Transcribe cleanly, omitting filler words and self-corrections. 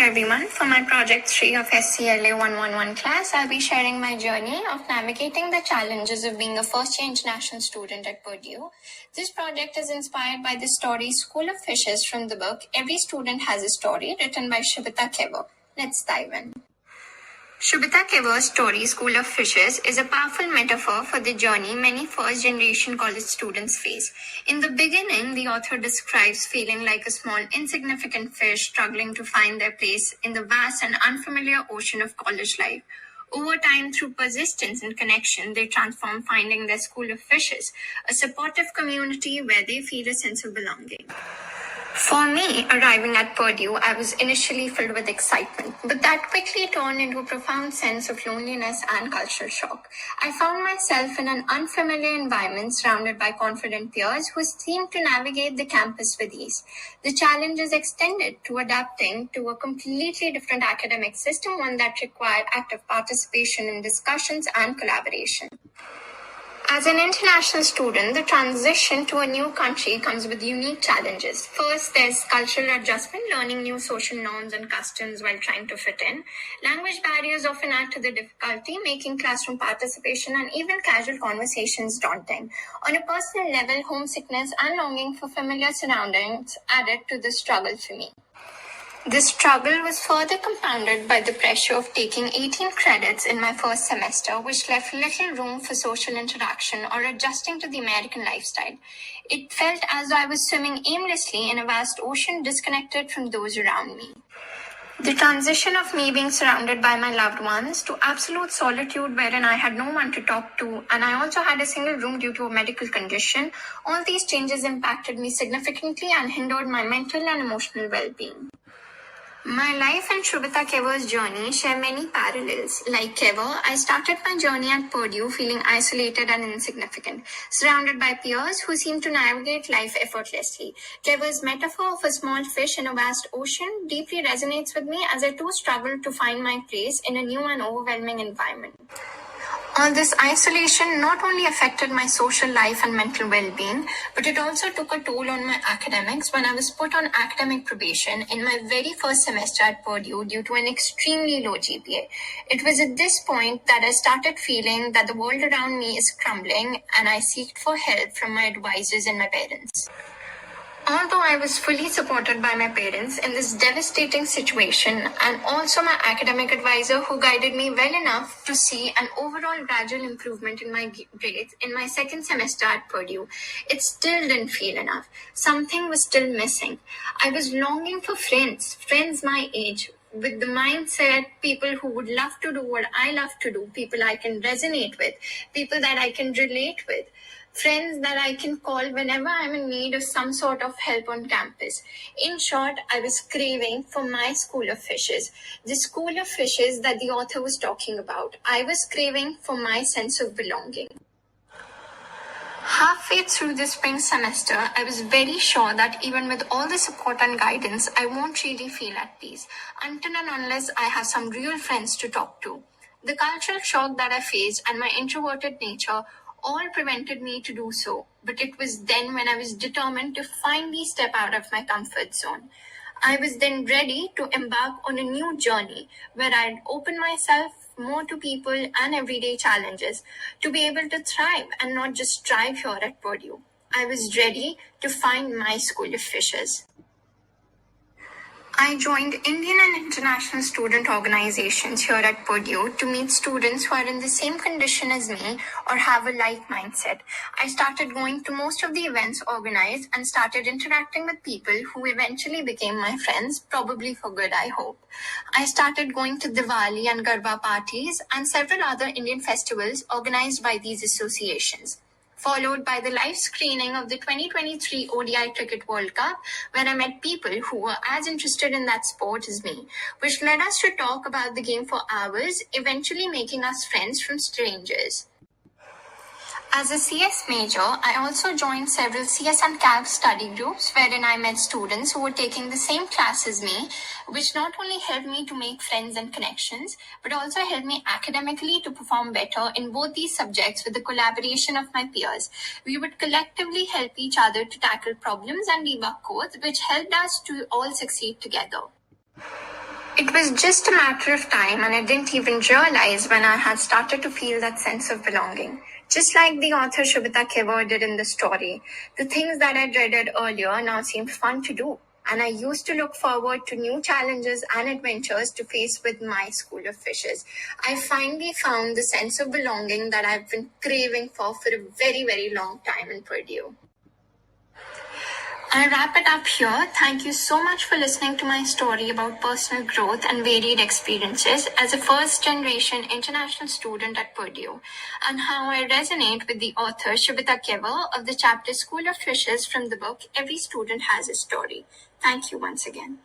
there everyone. For my project 3 of SCLA 111 class, I'll be sharing my journey of navigating the challenges of being a first-year international student at Purdue. This project is inspired by the story School of Fishes from the book Every Student Has a Story, written by Shubhita Kever. Let's dive in. Shubhita Kever's story, School of Fishes, is a powerful metaphor for the journey many first-generation college students face. In the beginning, the author describes feeling like a small, insignificant fish struggling to find their place in the vast and unfamiliar ocean of college life. Over time, through persistence and connection, they transform, finding their school of fishes, a supportive community where they feel a sense of belonging. For me, arriving at Purdue, I was initially filled with excitement, but that quickly turned into a profound sense of loneliness and cultural shock. I found myself in an unfamiliar environment surrounded by confident peers who seemed to navigate the campus with ease. The challenges extended to adapting to a completely different academic system, one that required active participation in discussions and collaboration. As an international student, the transition to a new country comes with unique challenges. First, there's cultural adjustment, learning new social norms and customs while trying to fit in. Language barriers often add to the difficulty, making classroom participation and even casual conversations daunting. On a personal level, homesickness and longing for familiar surroundings added to the struggle for me. This struggle was further compounded by the pressure of taking 18 credits in my first semester, which left little room for social interaction or adjusting to the American lifestyle. It felt as though I was swimming aimlessly in a vast ocean, disconnected from those around me. The transition of me being surrounded by my loved ones to absolute solitude wherein I had no one to talk to, and I also had a single room due to a medical condition, all these changes impacted me significantly and hindered my mental and emotional well-being. My life and Shubhita Kever's journey share many parallels. Like Kever, I started my journey at Purdue feeling isolated and insignificant, surrounded by peers who seemed to navigate life effortlessly. Kever's metaphor of a small fish in a vast ocean deeply resonates with me as I too struggled to find my place in a new and overwhelming environment. All this isolation not only affected my social life and mental well-being, but it also took a toll on my academics when I was put on academic probation in my very first semester at Purdue due to an extremely low GPA. It was at this point that I started feeling that the world around me is crumbling, and I sought for help from my advisors and my parents. Although I was fully supported by my parents in this devastating situation and also my academic advisor who guided me well enough to see an overall gradual improvement in my grades in my second semester at Purdue, it still didn't feel enough. Something was still missing. I was longing for friends my age, with the mindset, people who would love to do what I love to do, people I can resonate with, people that I can relate with. Friends that I can call whenever I'm in need of some sort of help on campus. In short, I was craving for my school of fishes, the school of fishes that the author was talking about. I was craving for my sense of belonging. Halfway through the spring semester, I was very sure that even with all the support and guidance, I won't really feel at peace until and unless I have some real friends to talk to. The cultural shock that I faced and my introverted nature all prevented me to do so, but it was then when I was determined to finally step out of my comfort zone. I was then ready to embark on a new journey where I'd open myself more to people and everyday challenges to be able to thrive and not just thrive here at Purdue. I was ready to find my school of fishes. I joined Indian and international student organizations here at Purdue to meet students who are in the same condition as me or have a like mindset. I started going to most of the events organized and started interacting with people who eventually became my friends, probably for good, I hope. I started going to Diwali and Garba parties and several other Indian festivals organized by these associations, followed by the live screening of the 2023 ODI Cricket World Cup, where I met people who were as interested in that sport as me, which led us to talk about the game for hours, eventually making us friends from strangers. As a CS major, I also joined several CS and CAV study groups wherein I met students who were taking the same class as me, which not only helped me to make friends and connections, but also helped me academically to perform better in both these subjects with the collaboration of my peers. We would collectively help each other to tackle problems and debug codes, which helped us to all succeed together. It was just a matter of time, and I didn't even realize when I had started to feel that sense of belonging. Just like the author Shubhita Kevar did in the story, the things that I dreaded earlier now seemed fun to do. And I used to look forward to new challenges and adventures to face with my school of fishes. I finally found the sense of belonging that I've been craving for a very, very long time in Purdue. I'll wrap it up here. Thank you so much for listening to my story about personal growth and varied experiences as a first generation international student at Purdue, and how I resonate with the author Shubhita Kevar of the chapter School of Fishes from the book Every Student Has a Story. Thank you once again.